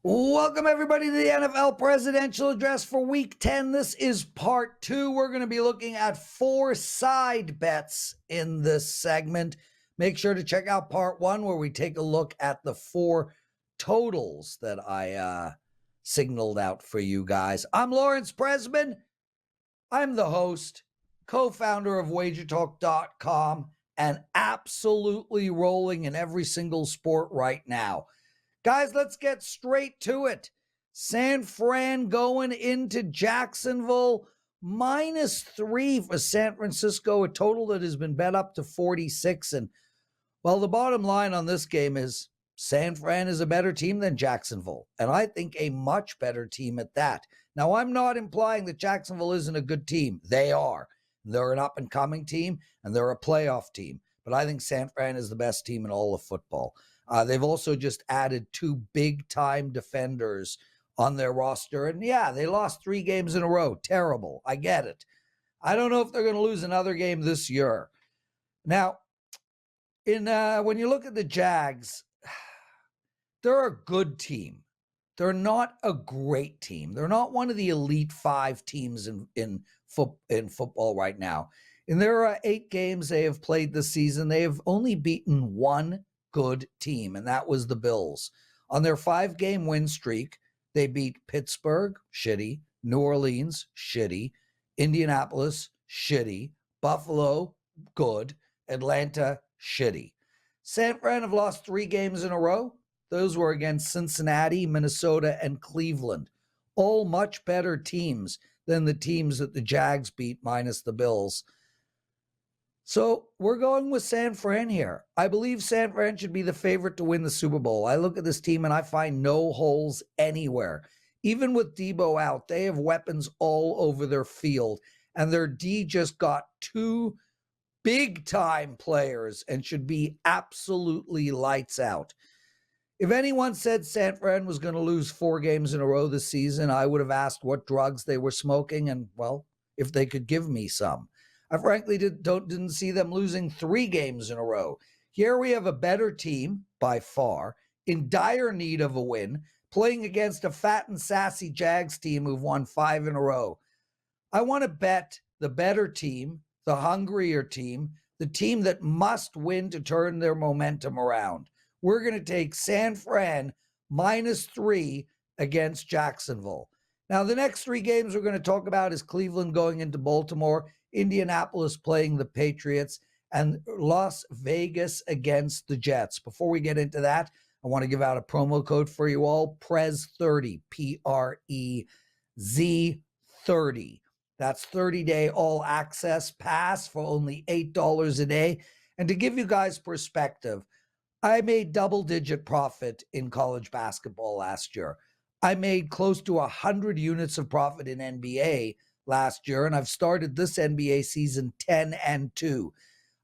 Welcome, everybody, to the NFL Prezidential Address for Week 10. This is part 2. We're going to be looking at 4 side bets in this segment. Make sure to check out part 1, where we take a look at the 4 totals that I signaled out for you guys. I'm Lawrence Presman. I'm the host, co-founder of WagerTalk.com, and absolutely rolling in every single sport right now. Guys, let's get straight to it. San Fran going into Jacksonville, -3 for San Francisco, a total that has been bet up to 46. And, well, the bottom line on this game is San Fran is a better team than Jacksonville, and I think a much better team at that. Now, I'm not implying that Jacksonville isn't a good team. They are. They're an up-and-coming team, and they're a playoff team. But I think San Fran is the best team in all of football. They've also just added 2 big-time defenders on their roster. And, yeah, they lost 3 games in a row. Terrible. I get it. I don't know if they're going to lose another game this year. Now, when you look at the Jags, they're a good team. They're not a great team. They're not one of the elite 5 teams in football right now. In their 8 games they have played this season, they have only beaten 1 good team, and that was the Bills. On their 5-game win streak, they beat Pittsburgh, shitty, New Orleans, shitty, Indianapolis, shitty, Buffalo, good, Atlanta, shitty. San Fran have lost 3 games in a row. Those were against Cincinnati, Minnesota, and Cleveland. All much better teams than the teams that the Jags beat, minus the Bills. So we're going with San Fran here. I believe San Fran should be the favorite to win the Super Bowl. I look at this team and I find no holes anywhere. Even with Debo out, they have weapons all over their field, and their D just got 2 big-time players and should be absolutely lights out. If anyone said San Fran was going to lose 4 games in a row this season, I would have asked what drugs they were smoking and, well, if they could give me some. I frankly didn't see them losing 3 games in a row. Here we have a better team, by far, in dire need of a win, playing against a fat and sassy Jags team who've won 5 in a row. I want to bet the better team, the hungrier team, the team that must win to turn their momentum around. We're going to take San Fran -3 against Jacksonville. Now, the next 3 games we're going to talk about is Cleveland going into Baltimore, Indianapolis playing the Patriots, and Las Vegas against the Jets. Before we get into that, I want to give out a promo code for you all, Prez30, Prez 30. That's 30-day all-access pass for only $8 a day. And to give you guys perspective, I made double-digit profit in college basketball last year. I made close to 100 units of profit in NBA last year, and I've started this NBA season 10-2.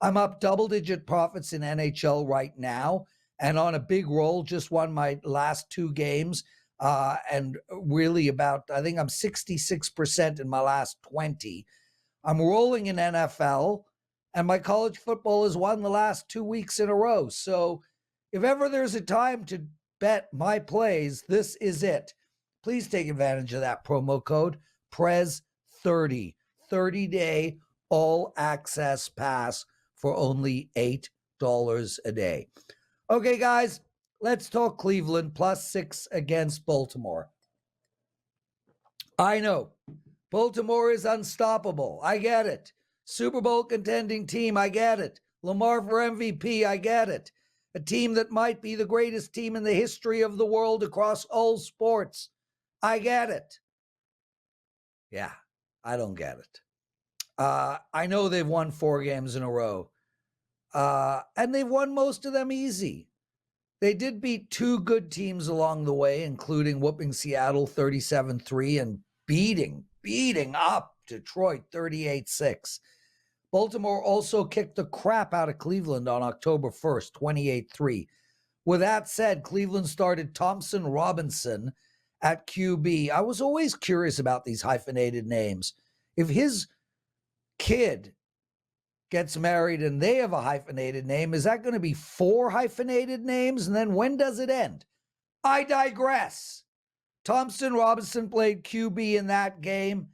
I'm up double-digit profits in NHL right now, and on a big roll, just won my last 2 games, and really I think I'm 66% in my last 20. I'm rolling in NFL, and my college football has won the last 2 weeks in a row. So if ever there's a time to bet my plays, this is it. Please take advantage of that promo code, Prez30, 30-day all-access pass for only $8 a day. Okay, guys, let's talk Cleveland, +6 against Baltimore. I know, Baltimore is unstoppable. I get it. Super Bowl contending team, I get it. Lamar for MVP, I get it. A team that might be the greatest team in the history of the world across all sports. I get it. Yeah, I don't get it. I know they've won 4 games in a row, and they've won most of them easy. They did beat 2 good teams along the way, including whooping Seattle 37-3 and beating up Detroit 38-6. Baltimore also kicked the crap out of Cleveland on October 1st, 28-3. With that said, Cleveland started Thompson Robinson at QB. I was always curious about these hyphenated names. If his kid gets married and they have a hyphenated name, is that going to be 4 hyphenated names? And then when does it end? I digress. Thompson Robinson played QB in that game,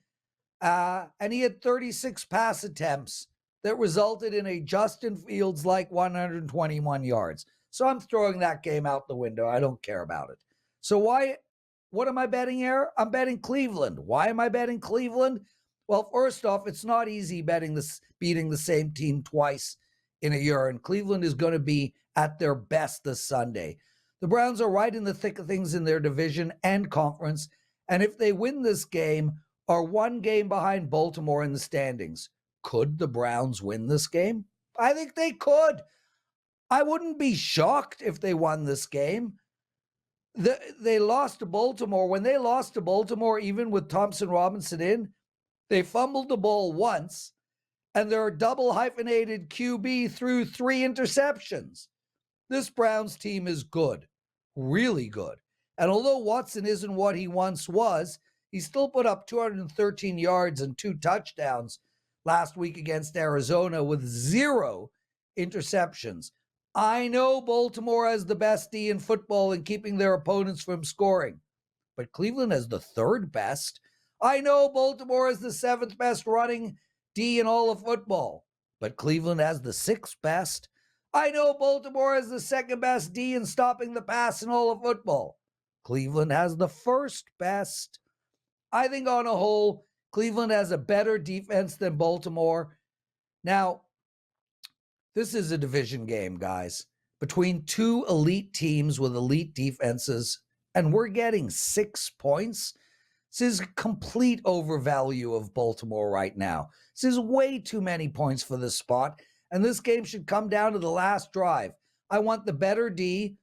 and he had 36 pass attempts that resulted in a Justin Fields-like 121 yards. So I'm throwing that game out the window. I don't care about it. So what am I betting here? I'm betting Cleveland. Why am I betting Cleveland? Well, first off, it's not easy beating the same team twice in a year, and Cleveland is going to be at their best this Sunday. The Browns are right in the thick of things in their division and conference, and if they win this game, are one game behind Baltimore in the standings. Could the Browns win this game? I think they could. I wouldn't be shocked if they won this game. They lost to Baltimore. When they lost to Baltimore, even with Thompson Robinson in, they fumbled the ball once, and their double hyphenated QB threw 3 interceptions. This Browns team is good, really good. And although Watson isn't what he once was, he still put up 213 yards and 2 touchdowns last week against Arizona with 0 interceptions. I know Baltimore has the best D in football in keeping their opponents from scoring, but Cleveland has the 3rd best. I know Baltimore is the 7th best running D in all of football, but Cleveland has the 6th best. I know Baltimore has the 2nd best D in stopping the pass in all of football. Cleveland has the 1st best. I think on a whole, Cleveland has a better defense than Baltimore. Now, this is a division game, guys, between 2 elite teams with elite defenses, and we're getting 6 points. This is a complete overvalue of Baltimore right now. This is way too many points for this spot, and this game should come down to the last drive. I want the better D,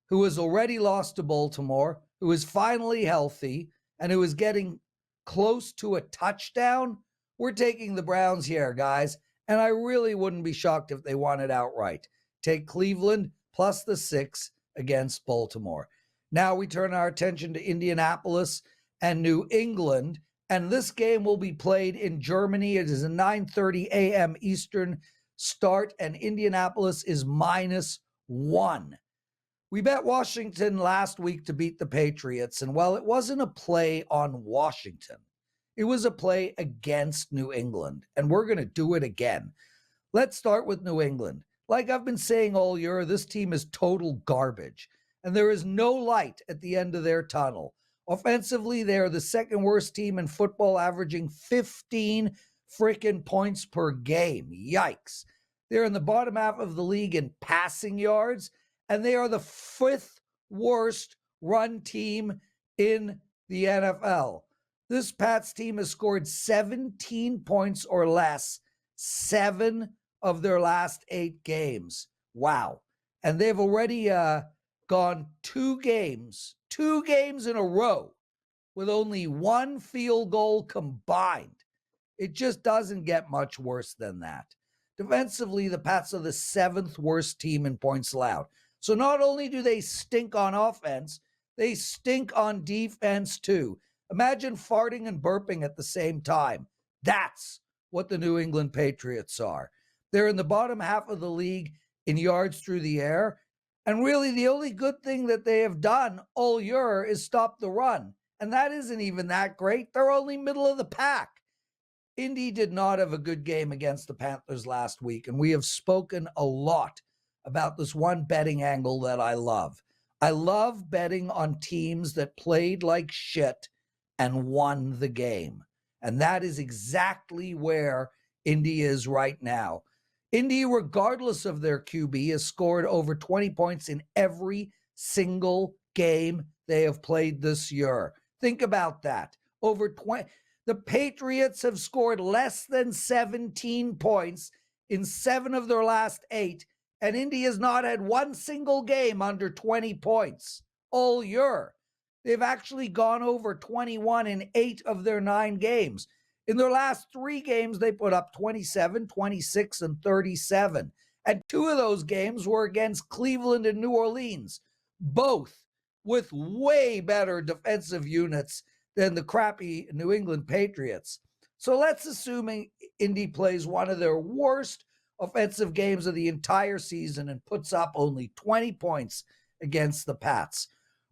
who has already lost to Baltimore, who is finally healthy, and who is getting close to a touchdown. We're taking the Browns here, guys, and I really wouldn't be shocked if they won it outright. Take Cleveland plus the 6 against Baltimore. Now we turn our attention to Indianapolis and New England, and this game will be played in Germany. It is a 9:30 a.m. Eastern start, and Indianapolis is -1. We bet Washington last week to beat the Patriots, and while it wasn't a play on Washington, it was a play against New England, and we're going to do it again. Let's start with New England. Like I've been saying all year, this team is total garbage, and there is no light at the end of their tunnel. Offensively, they are the 2nd worst team in football, averaging 15 freaking points per game. Yikes. They're in the bottom half of the league in passing yards, and they are the 5th worst run team in the NFL. This Pats team has scored 17 points or less 7 of their last 8 games. Wow. And they've already gone 2 games in a row with only 1 field goal combined. It just doesn't get much worse than that. Defensively, the Pats are the 7th worst team in points allowed. So not only do they stink on offense, they stink on defense too. Imagine farting and burping at the same time. That's what the New England Patriots are. They're in the bottom half of the league in yards through the air. And really, the only good thing that they have done all year is stop the run. And that isn't even that great. They're only middle of the pack. Indy did not have a good game against the Panthers last week, and we have spoken a lot about this one betting angle that I love. I love betting on teams that played like shit and won the game. And that is exactly where Indy is right now. Indy, regardless of their QB, has scored over 20 points in every single game they have played this year. Think about that. Over 20. The Patriots have scored less than 17 points in 7 of their last 8, and Indy has not had one single game under 20 points all year. They've actually gone over 21 in 8 of their 9 games. In their last 3 games, they put up 27, 26, and 37. And 2 of those games were against Cleveland and New Orleans, both with way better defensive units than the crappy New England Patriots. So let's assume Indy plays one of their worst offensive games of the entire season and puts up only 20 points against the Pats.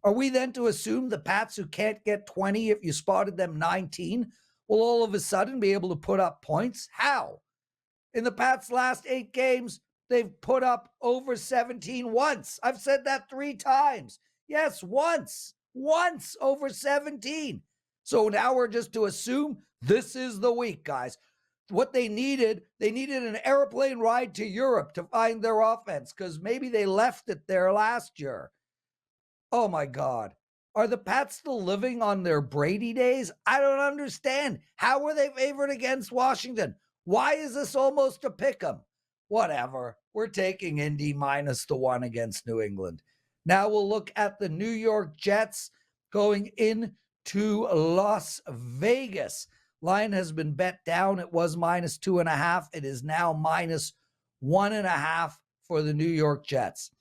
Are we then to assume the Pats, who can't get 20 if you spotted them 19, will all of a sudden be able to put up points? How? In the Pats' last 8 games, they've put up over 17 once. I've said that 3 times. Yes, once over 17. So now we're just to assume this is the week, guys. What they needed an airplane ride to Europe to find their offense, because maybe they left it there last year. Oh my God. Are the Pats still living on their Brady days? I don't understand. How were they favored against Washington? Why is this almost a pick 'em? Whatever. We're taking Indy minus the 1 against New England. Now we'll look at the New York Jets going into Las Vegas. Line has been bet down. It was minus 2.5. It is now minus 1.5 for the New York Jets.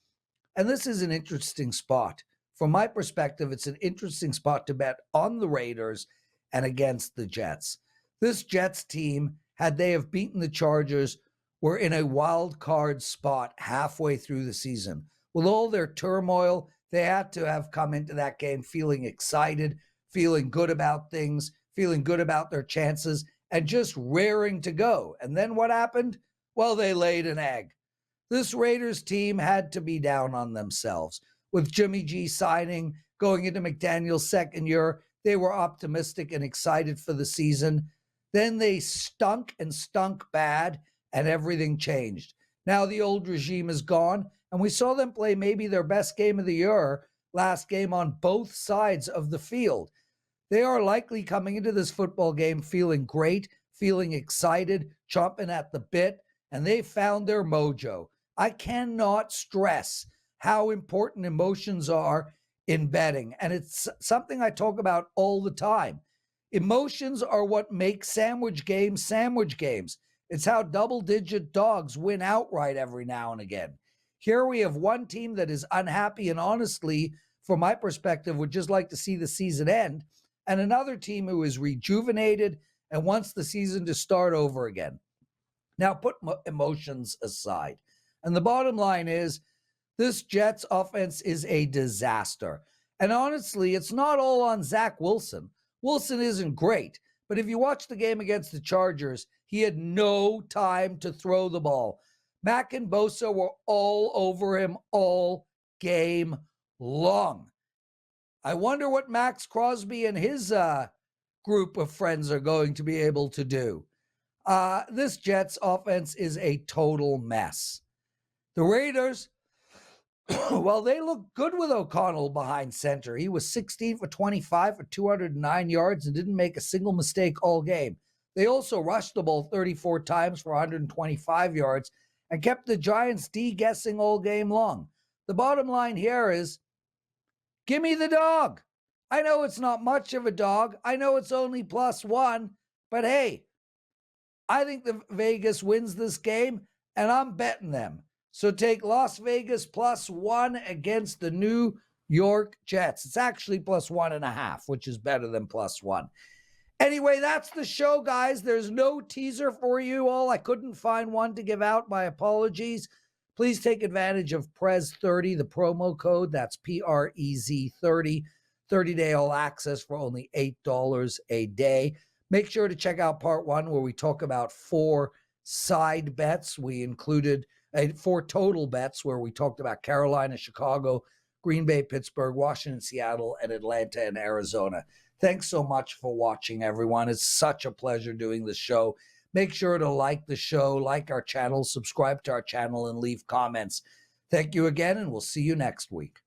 And this is an interesting spot. From my perspective, it's an interesting spot to bet on the Raiders and against the Jets. This Jets team, had they have beaten the Chargers, were in a wild card spot halfway through the season. With all their turmoil, they had to have come into that game feeling excited, feeling good about things, feeling good about their chances, and just raring to go. And then what happened? Well, they laid an egg. This Raiders team had to be down on themselves. With Jimmy G signing, going into McDaniel's second year, they were optimistic and excited for the season. Then they stunk bad, and everything changed. Now the old regime is gone, and we saw them play maybe their best game of the year, last game on both sides of the field. They are likely coming into this football game feeling great, feeling excited, chomping at the bit, and they found their mojo. I cannot stress how important emotions are in betting, and it's something I talk about all the time. Emotions are what make sandwich games. It's how double-digit dogs win outright every now and again. Here we have one team that is unhappy and honestly, from my perspective, would just like to see the season end, and another team who is rejuvenated and wants the season to start over again. Now, put emotions aside. And the bottom line is, this Jets offense is a disaster. And honestly, it's not all on Zach Wilson. Wilson isn't great, but if you watch the game against the Chargers, he had no time to throw the ball. Mack and Bosa were all over him all game long. I wonder what Max Crosby and his group of friends are going to be able to do. This Jets offense is a total mess. The Raiders, well, they look good with O'Connell behind center. He was 16 for 25 for 209 yards and didn't make a single mistake all game. They also rushed the ball 34 times for 125 yards and kept the Giants' D guessing all game long. The bottom line here is, give me the dog. I know it's not much of a dog. I know it's only +1, but hey, I think the Vegas wins this game, and I'm betting them. So take Las Vegas +1 against the New York Jets. It's actually +1.5, which is better than +1. Anyway, that's the show, guys. There's no teaser for you all. I couldn't find one to give out. My apologies. Please take advantage of Prez30, the promo code. That's PREZ30. 30-day all access for only $8 a day. Make sure to check out part 1 where we talk about 4 side bets. We included 4 total bets where we talked about Carolina, Chicago, Green Bay, Pittsburgh, Washington, Seattle, and Atlanta and Arizona. Thanks so much for watching, everyone. It's such a pleasure doing this show. Make sure to like the show, like our channel, subscribe to our channel, and leave comments. Thank you again, and we'll see you next week.